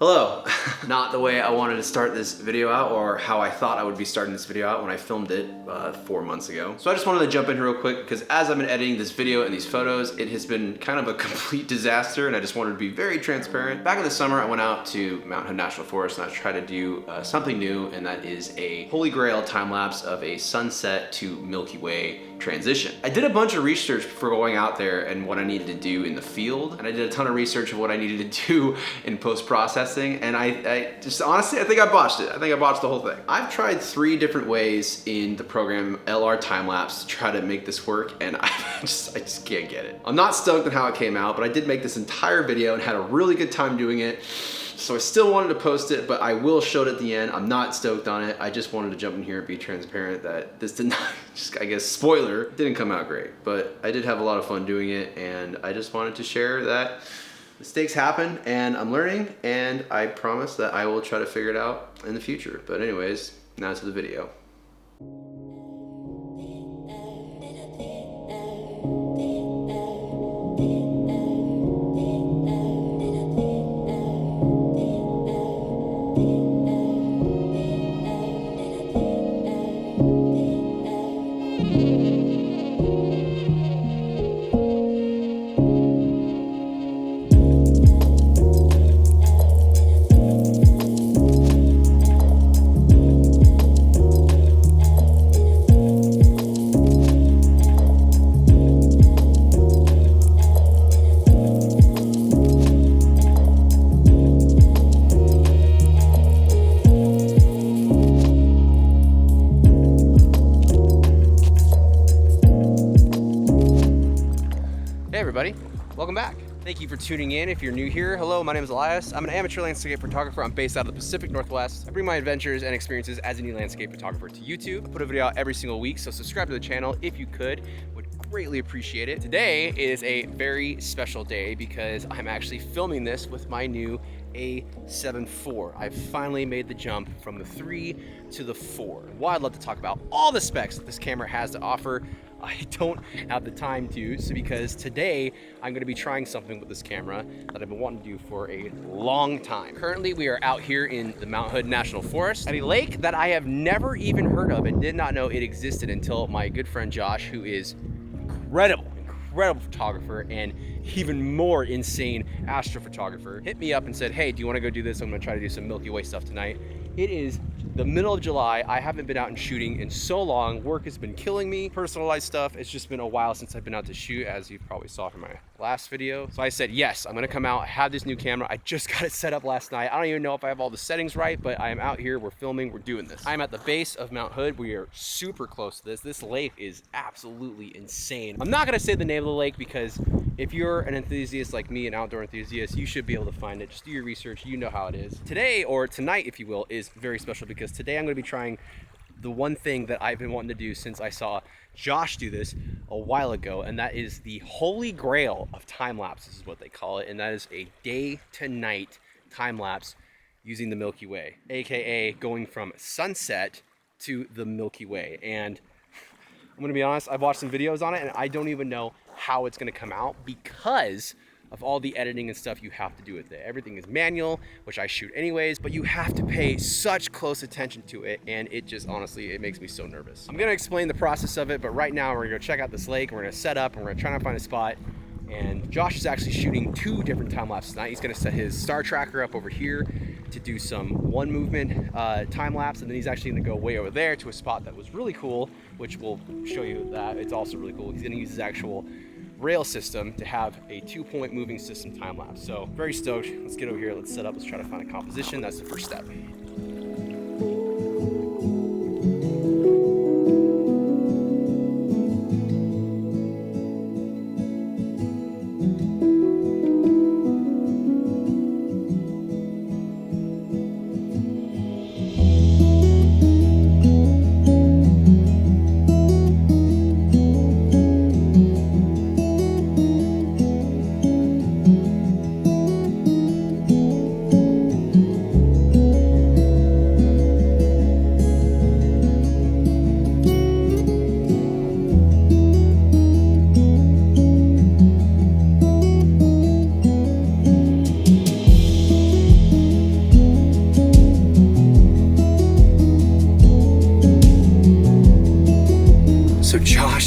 Hello. Not the way I wanted to start this video out or how I thought I would be starting this video out when I filmed it 4 months ago. So I just wanted to jump in here real quick because as I've been editing this video and these photos, it has been kind of a complete disaster and I just wanted to be very transparent. Back in the summer, I went out to Mount Hood National Forest and I tried to do something new, and that is a Holy Grail time lapse of a sunset to Milky Way transition. I did a bunch of research before going out there and what I needed to do in the field, and I did a ton of research of what I needed to do in post-processing, and I just honestly, I think I botched it. I think I botched the whole thing. I've tried 3 different ways in the program LR Timelapse to try to make this work, and I just can't get it. I'm not stoked on how it came out, but I did make this entire video and had a really good time doing it. So I still wanted to post it, but I will show it at the end. I'm not stoked on it. I just wanted to jump in here and be transparent that this did not, just I guess, spoiler, didn't come out great. But I did have a lot of fun doing it, and I just wanted to share that mistakes happen, and I'm learning, and I promise that I will try to figure it out in the future. But anyways, now to the video. Everybody, welcome back. Thank you for tuning in. If you're new here, hello, my name is Elias. I'm an amateur landscape photographer. I'm based out of the Pacific Northwest. I bring my adventures and experiences as a new landscape photographer to YouTube. I put a video out every single week, so subscribe to the channel if you could. Would greatly appreciate it. Today is a very special day because I'm actually filming this with my new A7 IV. I've finally made the jump from the 3 to the 4. While I'd love to talk about all the specs that this camera has to offer, I don't have the time to, so because today I'm gonna be trying something with this camera that I've been wanting to do for a long time. Currently, we are out here in the Mount Hood National Forest at a lake that I have never even heard of and did not know it existed until my good friend Josh, who is incredible photographer and even more insane astrophotographer, hit me up and said, hey, do you wanna go do this? I'm gonna try to do some Milky Way stuff tonight. It is the middle of July. I haven't been out and shooting in so long. Work has been killing me. Personal life stuff. It's just been a while since I've been out to shoot, as you probably saw from my last video. So I said, yes, I'm gonna come out. I have this new camera. I just got it set up last night. I don't even know if I have all the settings right, but I am out here. We're filming. We're doing this. I'm at the base of Mount Hood. We are super close to this. This lake is absolutely insane. I'm not gonna say the name of the lake because if you're an enthusiast like me, an outdoor enthusiast, you should be able to find it. Just do your research. You know how it is. Today, or tonight, if you will, is very special because today I'm going to be trying the one thing that I've been wanting to do since I saw Josh do this a while ago, and that is the Holy Grail of time lapses is what they call it, and that is a day to night time lapse using the Milky Way, aka going from sunset to the Milky Way. And I'm going to be honest, I've watched some videos on it and I don't even know how it's going to come out because of all the editing and stuff you have to do with it. Everything is manual, which I shoot anyways, but you have to pay such close attention to it, and it just, honestly, it makes me so nervous. I'm gonna explain the process of it, but right now we're gonna go check out this lake, we're gonna set up, and we're gonna try to find a spot, and Josh is actually shooting 2 different time lapses tonight. He's gonna set his star tracker up over here to do some one movement time lapse, and then he's actually gonna go way over there to a spot that was really cool, which we'll show you that. It's also really cool. He's gonna use his actual rail system to have a 2-point moving system time lapse. So very stoked. Let's get over here, let's set up, let's try to find a composition. That's the first step.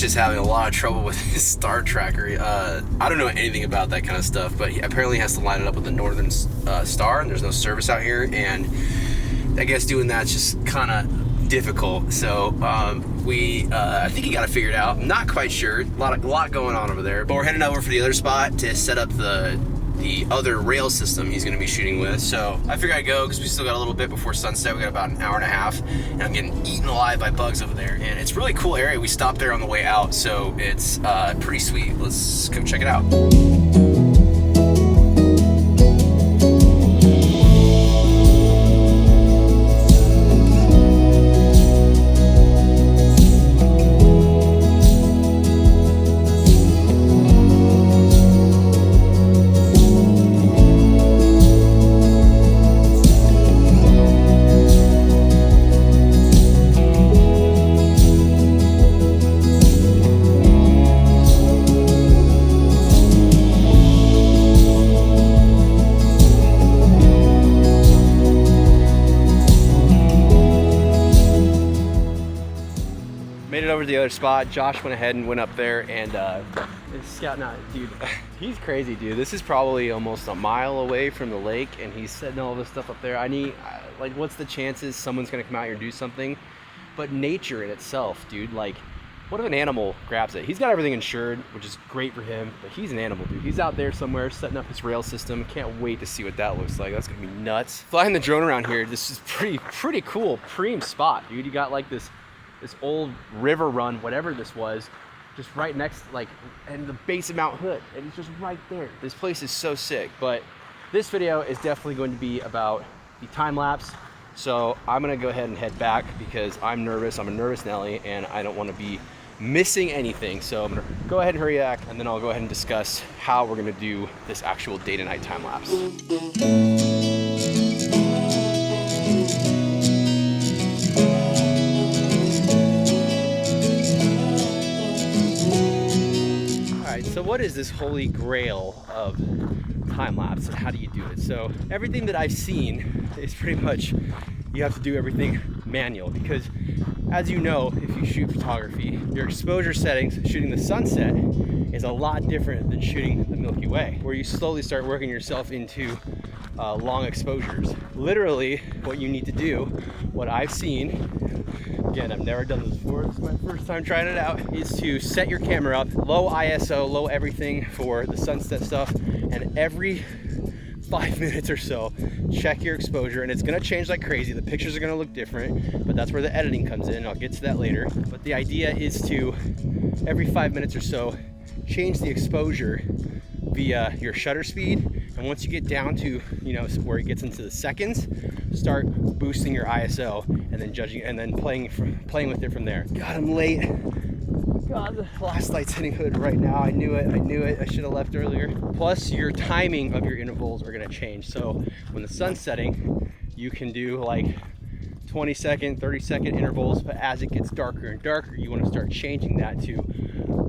just having a lot of trouble with his star tracker. I don't know anything about that kind of stuff, but he apparently has to line it up with the northern star, and there's no service out here, and I guess doing that's just kind of difficult. So I think he got it figured out. I'm not quite sure. A lot going on over there, but we're heading over for the other spot to set up the other rail system he's going to be shooting with. So I figured I'd go because we still got a little bit before sunset. We got about an hour and a half, and I'm getting eaten alive by bugs over there, and it's a really cool area. We stopped there on the way out, so it's pretty sweet. Let's go check it out. Made it over to the other spot. Josh went ahead and went up there and is scouting out. Dude, he's crazy, dude. This is probably almost a mile away from the lake, and he's setting all this stuff up there. Like, what's the chances someone's gonna come out here and do something? But nature in itself, dude, like, what if an animal grabs it? He's got everything insured, which is great for him, but he's an animal, dude. He's out there somewhere setting up his rail system. Can't wait to see what that looks like. That's gonna be nuts. Flying the drone around here, this is pretty cool, preem spot, dude. You got like this old river run, whatever this was, just right next, like, and the base of Mount Hood, and it's just right there. This place is so sick. But this video is definitely going to be about the time lapse, so I'm gonna go ahead and head back because I'm nervous. I'm a nervous Nelly, and I don't want to be missing anything. So I'm gonna go ahead and hurry back, and then I'll go ahead and discuss how we're gonna do this actual day to night time lapse. So what is this holy grail of time lapse, and how do you do it? So everything that I've seen is pretty much you have to do everything manual, because as you know, if you shoot photography, your exposure settings shooting the sunset is a lot different than shooting the Milky Way, where you slowly start working yourself into long exposures. Literally what you need to do, what I've seen, again, I've never done this before, this is my first time trying it out, is to set your camera up, low ISO, low everything for the sunset stuff, and every 5 minutes or so, check your exposure, and it's gonna change like crazy. The pictures are gonna look different, but that's where the editing comes in. I'll get to that later. But the idea is to, every 5 minutes or so, change the exposure via your shutter speed, and once you get down to, you know, where it gets into the seconds, start boosting your ISO, and then judging, and then playing with it from there. God, I'm late. God, the flashlight's hitting hood right now. I knew it. I should have left earlier. Plus, your timing of your intervals are gonna change. So when the sun's setting, you can do like 20-second, 30-second intervals, but as it gets darker and darker, you wanna start changing that to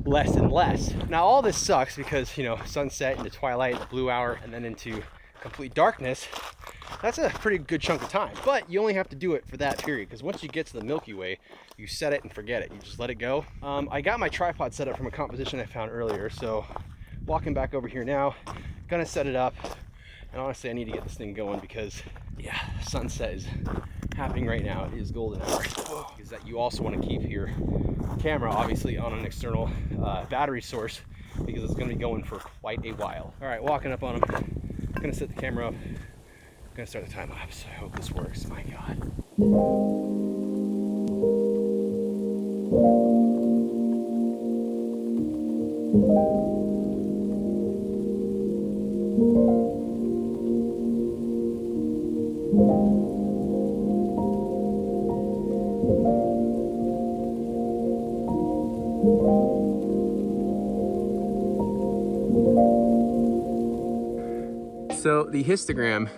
less and less. Now, all this sucks because, you know, sunset into twilight, blue hour, and then into complete darkness. That's a pretty good chunk of time, but you only have to do it for that period, because once you get to the Milky Way, you set it and forget it. You just let it go. I got my tripod set up from a composition I found earlier, so walking back over here now, gonna set it up, and honestly I need to get this thing going because, yeah, sunset is happening right now. It is golden hour. Is that you also want to keep your camera obviously on an external battery source, because it's going to be going for quite a while. All right, walking up on them, gonna set the camera up, gonna start the time lapse. I hope this works. My God. So the histogram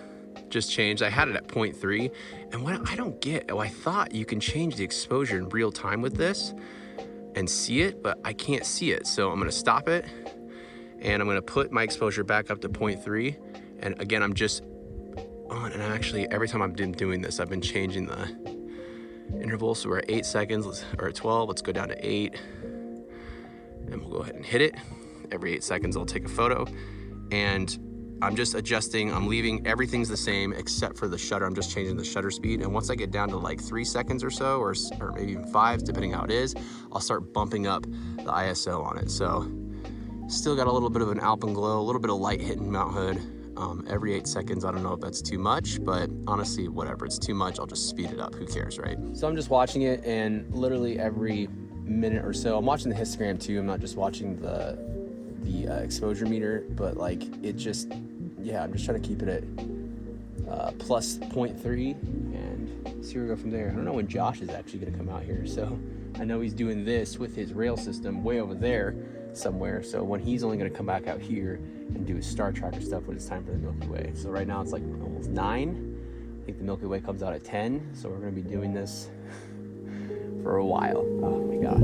just changed. I had it at 0.3, and what I don't get, I thought you can change the exposure in real time with this and see it, but I can't see it. So I'm gonna stop it, and I'm gonna put my exposure back up to 0.3. And again, I'm just on, and actually every time I've been doing this, I've been changing the interval. So we're at 8 seconds, or at 12, let's go down to 8. and we'll go ahead and hit it. Every 8 seconds, I'll take a photo, and I'm just adjusting. I'm leaving everything's the same except for the shutter. I'm just changing the shutter speed. And once I get down to like 3 seconds or so, or maybe even 5, depending how it is, I'll start bumping up the ISO on it. So still got a little bit of an alpenglow, a little bit of light hitting Mount Hood. Every 8 seconds, I don't know if that's too much, but honestly, whatever, it's too much, I'll just speed it up, who cares, right? So I'm just watching it, and literally every minute or so, I'm watching the histogram too, I'm not just watching the exposure meter, but like it just, yeah, I'm just trying to keep it at plus 0.3 and see where we go from there. I don't know when Josh is actually gonna come out here, so I know he's doing this with his rail system way over there somewhere, so when he's only gonna come back out here and do his star tracker stuff when it's time for the Milky Way. So right now it's like almost 9. I think the Milky Way comes out at 10, so we're gonna be doing this for a while. Oh my God.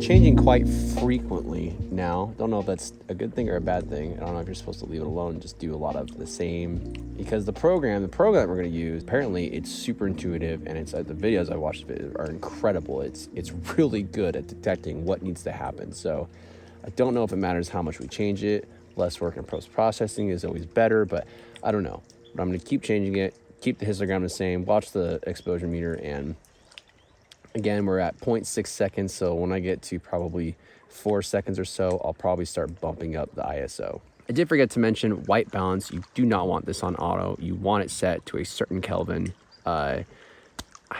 Changing quite frequently now. Don't know if that's a good thing or a bad thing. I don't know if you're supposed to leave it alone and just do a lot of the same, because the program that we're going to use, apparently it's super intuitive, and it's the videos I watched of it are incredible. It's really good at detecting what needs to happen. So I don't know if it matters how much we change it. Less work in post-processing is always better, but I don't know. But I'm going to keep changing it, keep the histogram the same, watch the exposure meter, and again, we're at 0.6 seconds, so when I get to probably 4 seconds or so, I'll probably start bumping up the ISO. I did forget to mention white balance. You do not want this on auto. You want it set to a certain Kelvin. I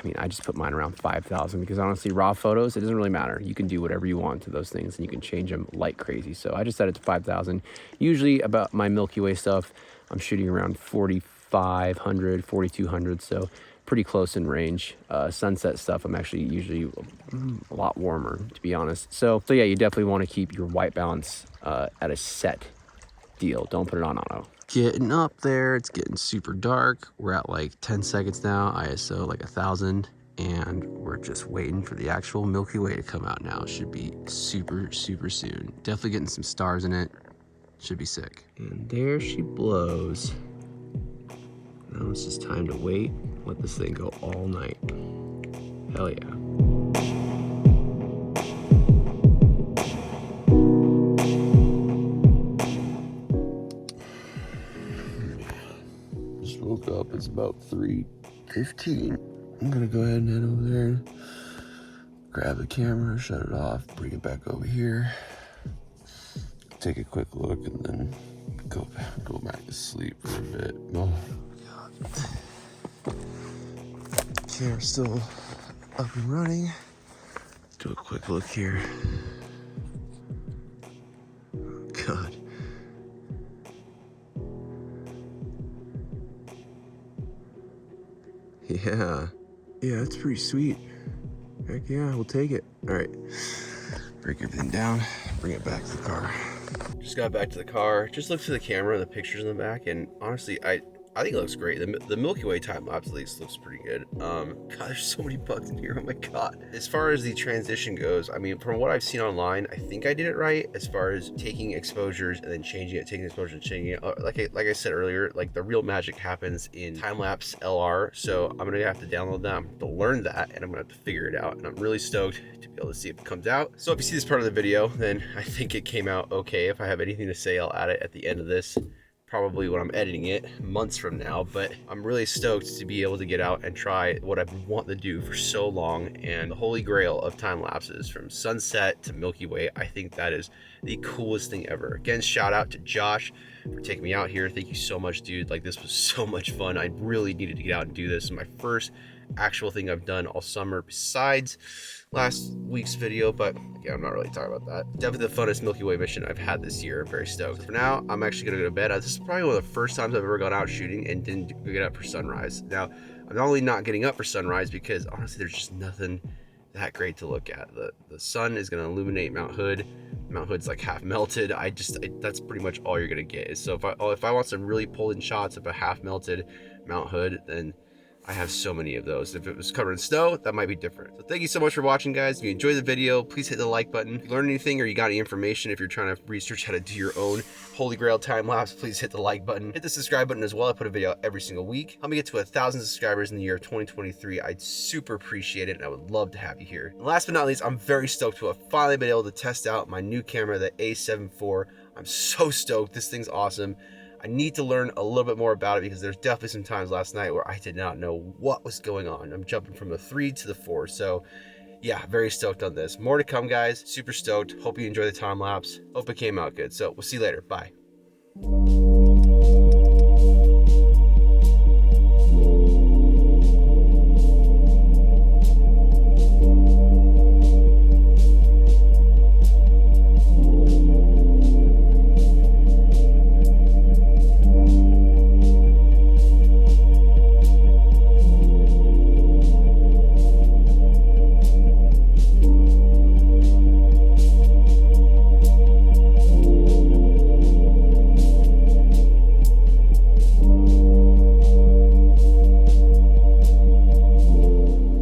mean, I just put mine around 5,000 because honestly, raw photos, it doesn't really matter. You can do whatever you want to those things, and you can change them like crazy. So I just set it to 5,000. Usually about my Milky Way stuff, I'm shooting around 4,500, 4,200, so pretty close in range. Sunset stuff, I'm actually usually a lot warmer, to be honest. So yeah, you definitely want to keep your white balance at a set deal. Don't put it on auto. Getting up there, it's getting super dark. We're at like 10 seconds now, ISO like 1,000, and we're just waiting for the actual Milky Way to come out now. Should be super, super soon. Definitely getting some stars in it. Should be sick. And there she blows. Now it's just time to wait. Let this thing go all night. Hell yeah. Just woke up, it's about 3:15. I'm gonna go ahead and head over there and grab the camera, shut it off, bring it back over here, take a quick look, and then go back to sleep for a bit. Oh God. Camera's still up and running. Do a quick look here. Oh God. Yeah, that's pretty sweet. Heck yeah, we'll take it. All right, break everything down, bring it back to the car. Just got back to the car, just looked through the camera, the pictures in the back, and honestly, I think it looks great. The Milky Way Timelapse at least looks pretty good. God, there's so many bugs in here, oh my God. As far as the transition goes, I mean, from what I've seen online, I think I did it right as far as taking exposures and then changing it, taking exposures and changing it. Like I said earlier, like the real magic happens in Timelapse LR, so I'm gonna have to download that, I'm gonna have to learn that, and I'm gonna have to figure it out, and I'm really stoked to be able to see if it comes out. So if you see this part of the video, then I think it came out okay. If I have anything to say, I'll add it at the end of this. Probably when I'm editing it months from now, but I'm really stoked to be able to get out and try what I've wanted to do for so long, and the holy grail of time lapses from sunset to Milky Way. I think that is the coolest thing ever. Again, shout out to Josh for taking me out here. Thank you so much, dude. Like, this was so much fun. I really needed to get out and do this. It's my first actual thing I've done all summer besides last week's video, but yeah, I'm not really talking about that. Definitely the funnest Milky Way mission I've had this year. I'm very stoked. For now, I'm actually gonna go to bed. This is probably one of the first times I've ever gone out shooting and didn't get up for sunrise. Now, I'm not only not getting up for sunrise because honestly, there's just nothing that great to look at. The sun is gonna illuminate Mount Hood. Mount Hood's like half melted. That's pretty much all you're gonna get. So if I want some really pulled in shots of a half melted Mount Hood, then I have so many of those. If it was covered in snow, that might be different. So thank you so much for watching, guys. If you enjoyed the video, please hit the like button. If you learned anything or you got any information, if you're trying to research how to do your own Holy Grail time lapse, please hit the like button. Hit the subscribe button as well. I put a video out every single week. Help me get to 1,000 subscribers in the year of 2023. I'd super appreciate it, and I would love to have you here. And last but not least, I'm very stoked to have finally been able to test out my new camera, the A7 IV. I'm so stoked. This thing's awesome. I need to learn a little bit more about it because there's definitely some times last night where I did not know what was going on. I'm jumping from the 3 to the 4. So yeah, very stoked on this. More to come, guys. Super stoked. Hope you enjoy the time lapse. Hope it came out good. So we'll see you later. Bye.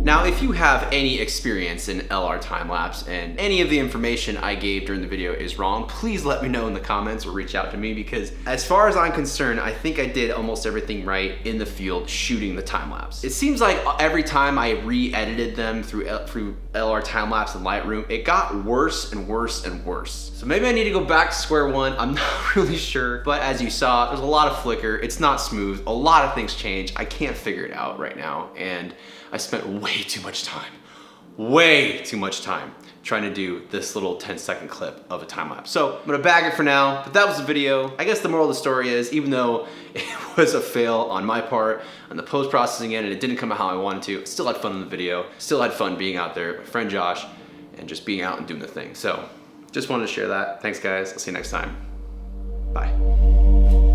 Now, if you have any experience in LR time-lapse and any of the information I gave during the video is wrong, please let me know in the comments or reach out to me, because as far as I'm concerned, I think I did almost everything right in the field shooting the time-lapse. It seems like every time I re-edited them through LR time-lapse and Lightroom, it got worse and worse and worse. So maybe I need to go back to square one. I'm not really sure, but as you saw, there's a lot of flicker. It's not smooth. A lot of things change. I can't figure it out right now, and I spent way too much time trying to do this little 10-second clip of a time lapse. So I'm gonna bag it for now, but that was the video. I guess the moral of the story is, even though it was a fail on my part on the post-processing end and it didn't come out how I wanted to, I still had fun in the video, still had fun being out there with my friend Josh and just being out and doing the thing. So just wanted to share that. Thanks, guys. I'll see you next time. Bye.